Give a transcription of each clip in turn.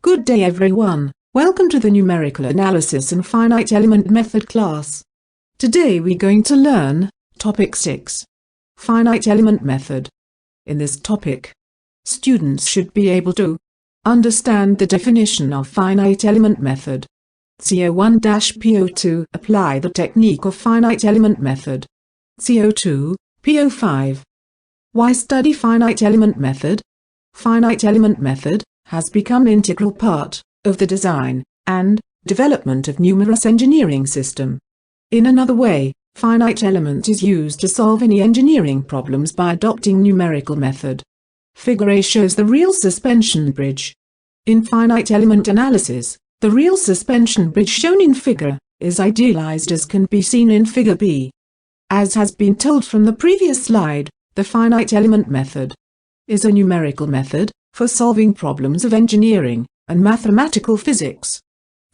Good day everyone, welcome to the Numerical Analysis and Finite Element Method class. Today we're going to learn Topic 6, Finite Element Method. In this topic, students should be able to understand the definition of finite element method. CO1-PO2 apply the technique of finite element method. CO2, PO5. Why study finite element method? Finite element method has become an integral part of the design and development of numerous engineering system. In another way, finite element is used to solve any engineering problems by adopting numerical method. Figure A shows the real suspension bridge. In finite element analysis, the real suspension bridge shown in figure is idealized as can be seen in figure B. As has been told from the previous slide, the finite element method is a numerical method for solving problems of engineering and mathematical physics.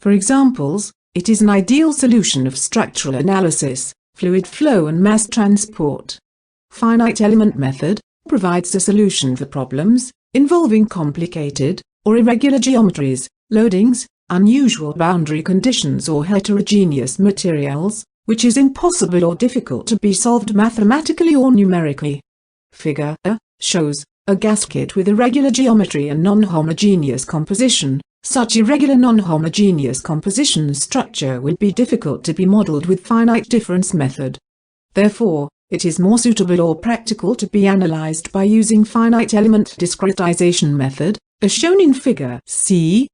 For examples, it is an ideal solution of structural analysis, fluid flow and mass transport. Finite element method provides a solution for problems involving complicated or irregular geometries, loadings, unusual boundary conditions or heterogeneous materials, which is impossible or difficult to be solved mathematically or numerically. Figure A shows a gasket with irregular geometry and non-homogeneous composition. Such irregular non-homogeneous composition structure would be difficult to be modeled with finite difference method. Therefore, it is more suitable or practical to be analyzed by using finite element discretization method, as shown in figure C.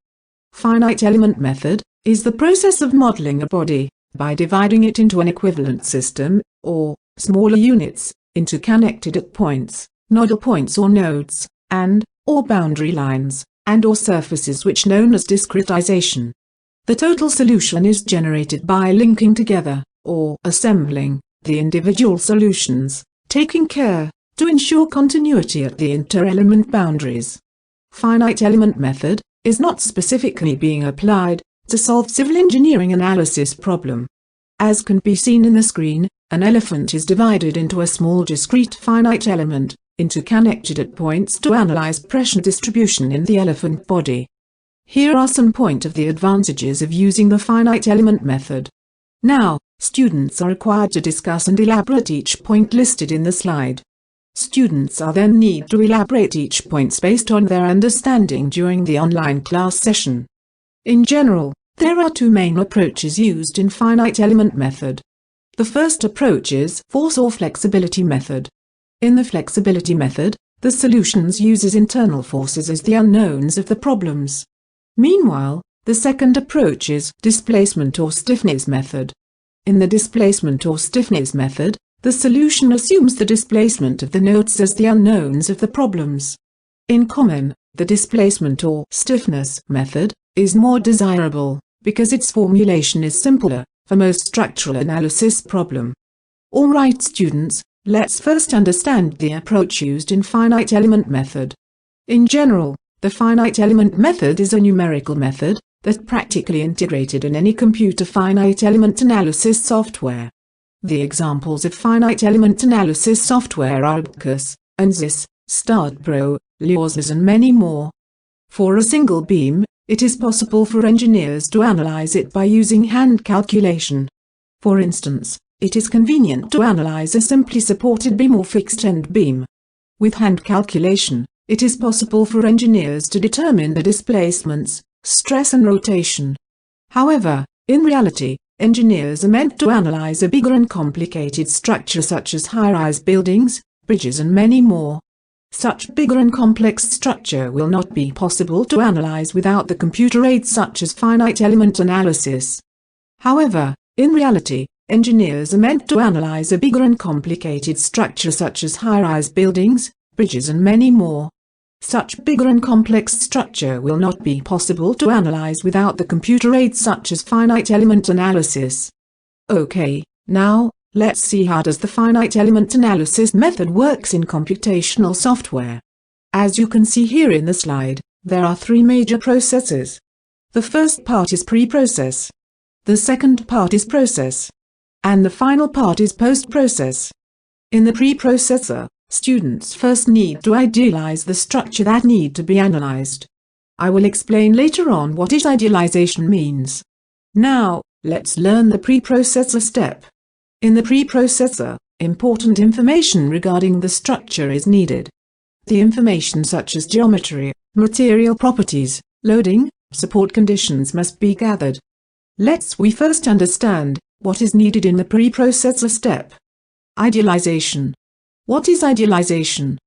Finite element method is the process of modeling a body by dividing it into an equivalent system, or smaller units, into connected at points, nodal points or nodes, or boundary lines, or surfaces which known as discretization. The total solution is generated by linking together, or assembling, the individual solutions, taking care to ensure continuity at the inter-element boundaries. Finite element method is not specifically being applied to solve civil engineering analysis problem. As can be seen in the screen, an elephant is divided into a small discrete finite element, interconnected at points to analyze pressure distribution in the elephant body. Here are some points of the advantages of using the finite element method. Now, students are required to discuss and elaborate each point listed in the slide. Students are then need to elaborate each point based on their understanding during the online class session. In general, there are two main approaches used in finite element method. The first approach is force or flexibility method. In the flexibility method, the solutions uses internal forces as the unknowns of the problems. Meanwhile, the second approach is displacement or stiffness method. In the displacement or stiffness method, the solution assumes the displacement of the nodes as the unknowns of the problems. In common, the displacement or stiffness method is more desirable because its formulation is simpler for most structural analysis problem. Alright students, let's first understand the approach used in finite element method. In general, the finite element method is a numerical method that practically integrated in any computer finite element analysis software. The examples of finite element analysis software are Abacus, ANSYS, StartPro, LIAUSES and many more. For a single beam, it is possible for engineers to analyze it by using hand calculation. For instance, it is convenient to analyze a simply supported beam or fixed-end beam. With hand calculation, it is possible for engineers to determine the displacements, stress and rotation. However, in reality, engineers are meant to analyze a bigger and complicated structure such as high-rise buildings, bridges and many more. Such bigger and complex structure will not be possible to analyze without the computer aids such as finite element analysis. However, in reality, engineers are meant to analyze a bigger and complicated structure such as high-rise buildings, bridges and many more. Such bigger and complex structure will not be possible to analyze without the computer aids such as finite element analysis. Okay, now, let's see how does the finite element analysis method works in computational software. As you can see here in the slide, there are three major processes. The first part is pre-process. The second part is process. And the final part is post-process. In the preprocessor, students first need to idealize the structure that need to be analyzed. I will explain later on what idealization means. Now, let's learn the preprocessor step. In the preprocessor, important information regarding the structure is needed. The information such as geometry, material properties, loading, support conditions must be gathered. We first understand what is needed in the preprocessor step. Idealization. What is idealization?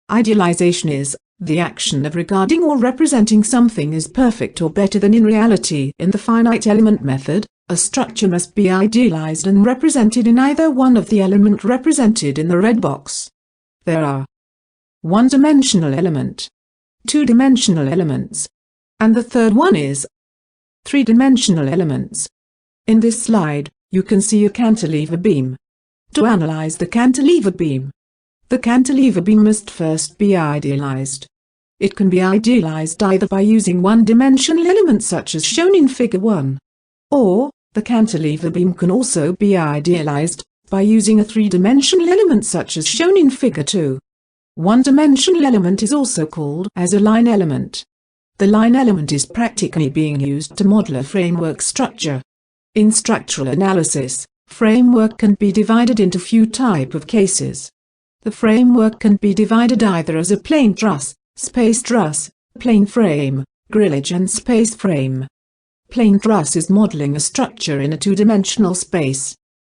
Idealization is the action of regarding or representing something as perfect or better than in reality. In the finite element method, a structure must be idealized and represented in either one of the elements represented in the red box. There are one-dimensional element, two-dimensional elements, and the third one is three-dimensional elements. In this slide, you can see a cantilever beam. To analyze the cantilever beam, the cantilever beam must first be idealized. It can be idealized either by using one-dimensional elements such as shown in Figure 1, or the cantilever beam can also be idealized by using a three-dimensional element such as shown in Figure 2. One-dimensional element is also called as a line element. The line element is practically being used to model a framework structure. In structural analysis, framework can be divided into few type of cases. The framework can be divided either as a plane truss, space truss, plane frame, grillage and space frame. Plane truss is modeling a structure in a two-dimensional space.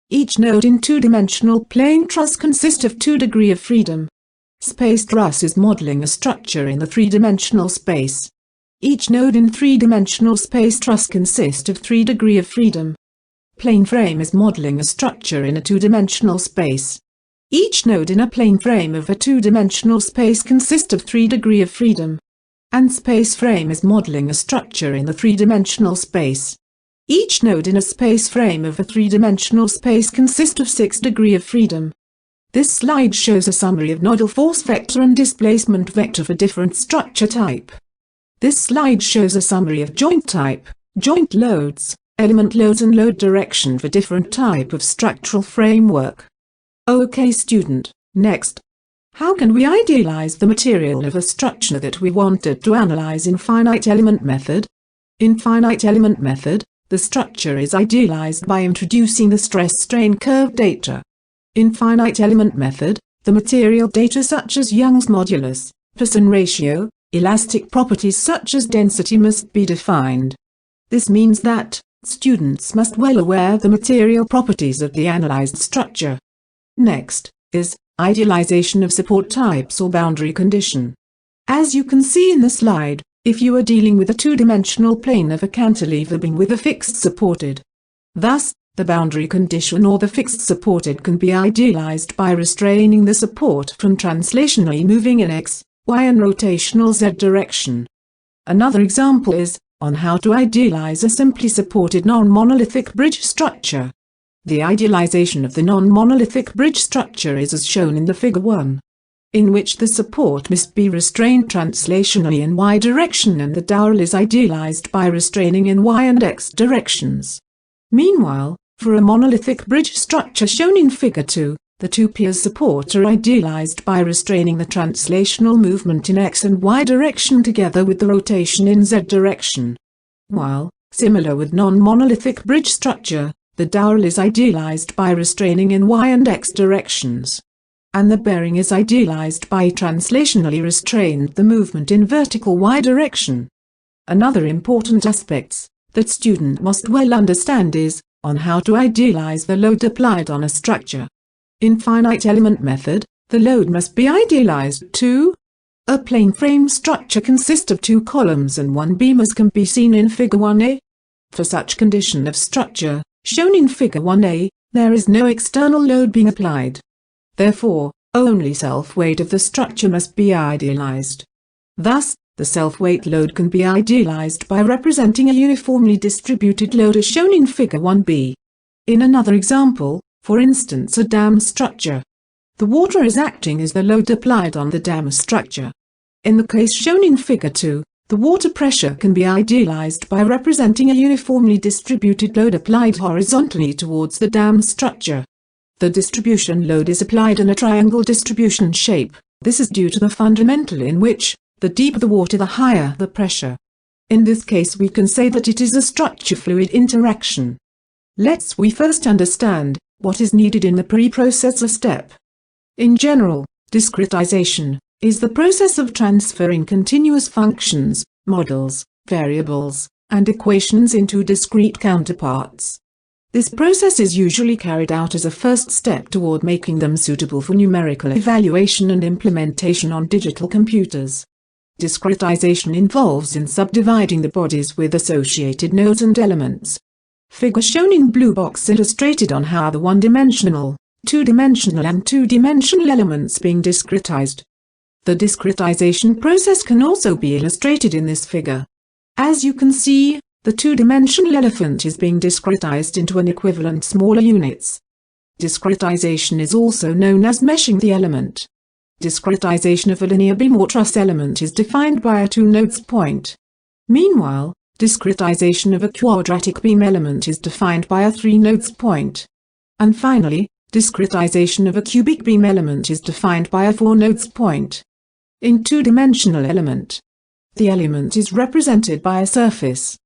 Each node in two-dimensional plane truss consists of 2 degrees of freedom. Space truss is modeling a structure in the three-dimensional space. Each node in three-dimensional space truss consists of 3 degrees of freedom. Plane frame is modeling a structure in a two-dimensional space. Each node in a plane frame of a two-dimensional space consists of 3 degrees of freedom. And space frame is modeling a structure in the three-dimensional space. Each node in a space frame of a three-dimensional space consists of 6 degrees of freedom. This slide shows a summary of nodal force vector and displacement vector for different structure type. This slide shows a summary of joint type, joint loads, element loads and load direction for different type of structural framework. Okay student, next. How can we idealize the material of a structure that we wanted to analyze in finite element method? In finite element method, the structure is idealized by introducing the stress-strain curve data. In finite element method, the material data such as Young's modulus, Poisson ratio, elastic properties such as density must be defined. This means that students must well aware the material properties of the analyzed structure. Next is idealization of support types or boundary condition. As you can see in the slide, if you are dealing with a two-dimensional plane of a cantilever beam with a fixed supported, thus, the boundary condition or the fixed supported can be idealized by restraining the support from translationally moving in x, y and rotational z direction. Another example is on how to idealize a simply supported non-monolithic bridge structure. The idealization of the non-monolithic bridge structure is as shown in the Figure 1, in which the support must be restrained translationally in y direction and the dowel is idealized by restraining in y and x directions. Meanwhile, for a monolithic bridge structure shown in Figure 2, the two piers support are idealized by restraining the translational movement in x and y direction together with the rotation in z direction. While, similar with non-monolithic bridge structure, the dowel is idealized by restraining in y and x directions. And the bearing is idealized by translationally restrained the movement in vertical y direction. Another important aspect that student must well understand is on how to idealize the load applied on a structure. In finite element method, the load must be idealized to a plane frame structure consists of 2 columns and 1 beam as can be seen in Figure 1a. For such condition of structure, shown in Figure 1a, there is no external load being applied. Therefore, only self-weight of the structure must be idealized. Thus, the self-weight load can be idealized by representing a uniformly distributed load as shown in Figure 1b. In another example, for instance a dam structure, the water is acting as the load applied on the dam structure. In the case shown in Figure 2, the water pressure can be idealized by representing a uniformly distributed load applied horizontally towards the dam structure. The distribution load is applied in a triangle distribution shape. This is due to the fundamental in which, the deeper the water the higher the pressure. In this case we can say that it is a structure-fluid interaction. We first understand what is needed in the preprocessor step. In general, discretization is the process of transferring continuous functions, models, variables, and equations into discrete counterparts. This process is usually carried out as a first step toward making them suitable for numerical evaluation and implementation on digital computers. Discretization involves in subdividing the bodies with associated nodes and elements. Figure shown in blue box illustrated on how the one-dimensional, two-dimensional and two-dimensional elements being discretized. The discretization process can also be illustrated in this figure. As you can see, the two-dimensional elephant is being discretized into an equivalent smaller units. Discretization is also known as meshing the element. Discretization of a linear beam or truss element is defined by a two-nodes point. Meanwhile, discretization of a quadratic beam element is defined by a three-nodes point. And finally, discretization of a cubic beam element is defined by a four-nodes point. In two-dimensional element, the element is represented by a surface.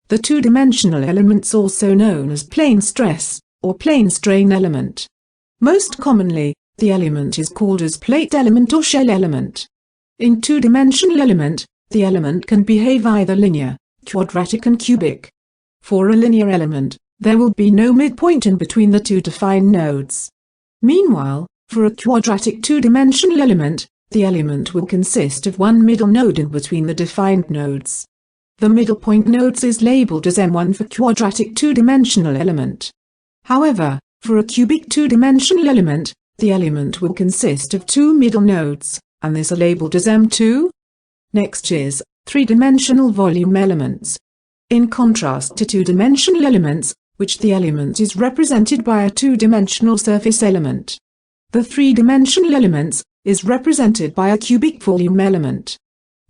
The two-dimensional element's also known as plane stress or plane strain element. Most commonly, the element is called as plate element or shell element. In two-dimensional element, the element can behave either linear, quadratic and cubic. For a linear element, there will be no midpoint in between the two defined nodes. Meanwhile, for a quadratic two-dimensional element, the element will consist of one middle node in between the defined nodes. The middle point nodes is labeled as M1 for quadratic two-dimensional element. However, for a cubic two-dimensional element, the element will consist of two middle nodes, and these are labeled as M2. Next is three-dimensional volume elements. In contrast to two-dimensional elements, which the element is represented by a two-dimensional surface element, the three-dimensional elements is represented by a cubic volume element.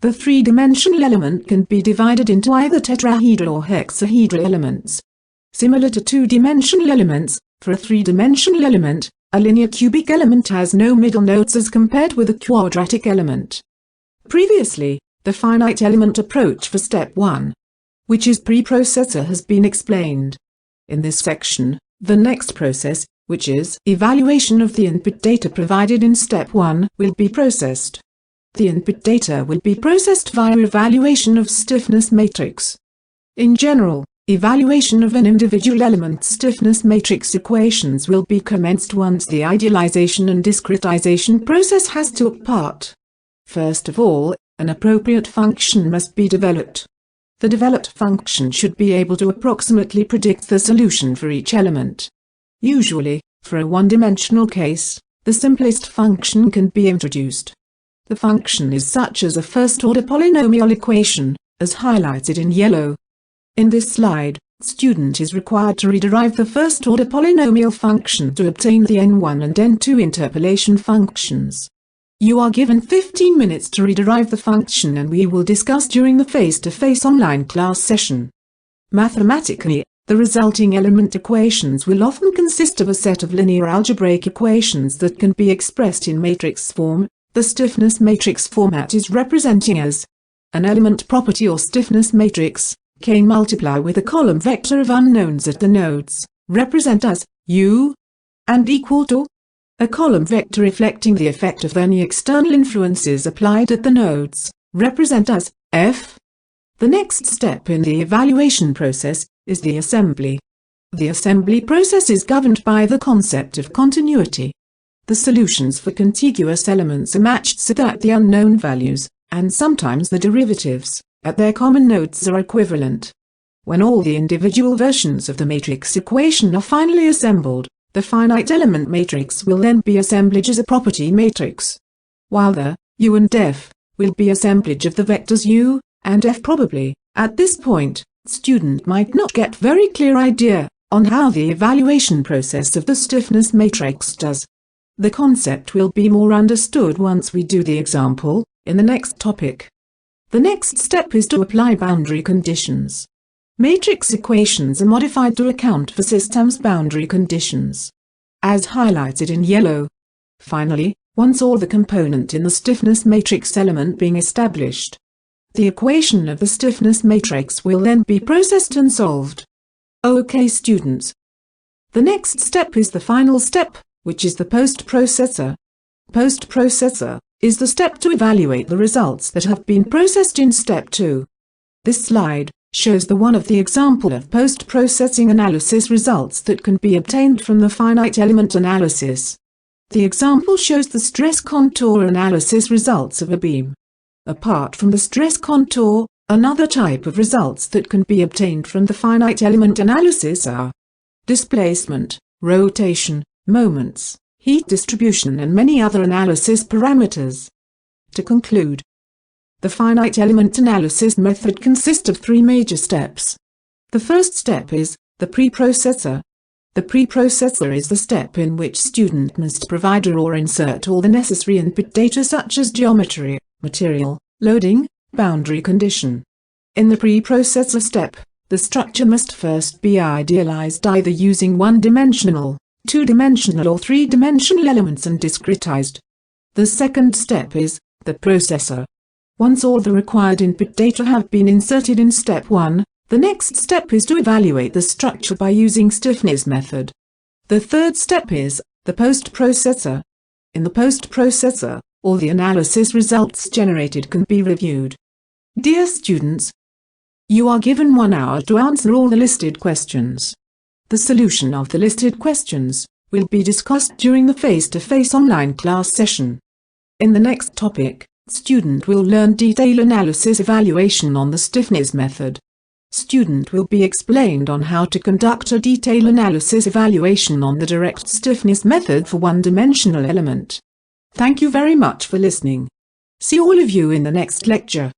The three-dimensional element can be divided into either tetrahedral or hexahedral elements. Similar to two-dimensional elements, for a three-dimensional element, a linear cubic element has no middle nodes as compared with a quadratic element. Previously, the finite element approach for step 1, which is preprocessor, has been explained. In this section, the next process, which is evaluation of the input data provided in step 1, will be processed. The input data will be processed via evaluation of stiffness matrix. In general, evaluation of an individual element's stiffness matrix equations will be commenced once the idealization and discretization process has took part. First of all, an appropriate function must be developed. The developed function should be able to approximately predict the solution for each element. Usually, for a one-dimensional case, the simplest function can be introduced. The function is such as a first-order polynomial equation, as highlighted in yellow. In this slide, student is required to rederive the first-order polynomial function to obtain the n1 and n2 interpolation functions. You are given 15 minutes to rederive the function, and we will discuss during the face-to-face online class session. Mathematically, the resulting element equations will often consist of a set of linear algebraic equations that can be expressed in matrix form. The stiffness matrix format is representing as an element property or stiffness matrix, K multiply with a column vector of unknowns at the nodes, represent as U, and equal to a column vector reflecting the effect of any external influences applied at the nodes, represent as F. The next step in the evaluation process is the assembly. The assembly process is governed by the concept of continuity. The solutions for contiguous elements are matched so that the unknown values, and sometimes the derivatives, at their common nodes are equivalent. When all the individual versions of the matrix equation are finally assembled, the finite element matrix will then be assemblage as a property matrix, while the U and F will be assemblage of the vectors U and F. Probably, at this point, student might not get very clear idea on how the evaluation process of the stiffness matrix does. The concept will be more understood once we do the example in the next topic. The next step is to apply boundary conditions. Matrix equations are modified to account for systems' boundary conditions, as highlighted in yellow. Finally, once all the component in the stiffness matrix element being established, The equation of the stiffness matrix will then be processed and solved. Okay students. The next step is the final step, which is the post-processor. Post-processor is the step to evaluate the results that have been processed in step 2. This slide shows one of the example of post-processing analysis results that can be obtained from the finite element analysis. The example shows the stress contour analysis results of a beam. Apart from the stress contour, another type of results that can be obtained from the finite element analysis are displacement, rotation, moments, heat distribution and many other analysis parameters. To conclude, the finite element analysis method consists of 3 major steps. The first step is the preprocessor. The preprocessor is the step in which student must provide or insert all the necessary input data such as geometry, material, loading, boundary condition. In the preprocessor step, the structure must first be idealized either using one-dimensional, two-dimensional or three-dimensional elements and discretized. The second step is the processor. Once all the required input data have been inserted in step 1, the next step is to evaluate the structure by using stiffness method. The third step is the post-processor. In the post-processor, all the analysis results generated can be reviewed. Dear students, you are given 1 hour to answer all the listed questions. The solution of the listed questions will be discussed during the face-to-face online class session. In the next topic, student will learn detail analysis evaluation on the stiffness method. Student will be explained on how to conduct a detail analysis evaluation on the direct stiffness method for one-dimensional element. Thank you very much for listening. See all of you in the next lecture.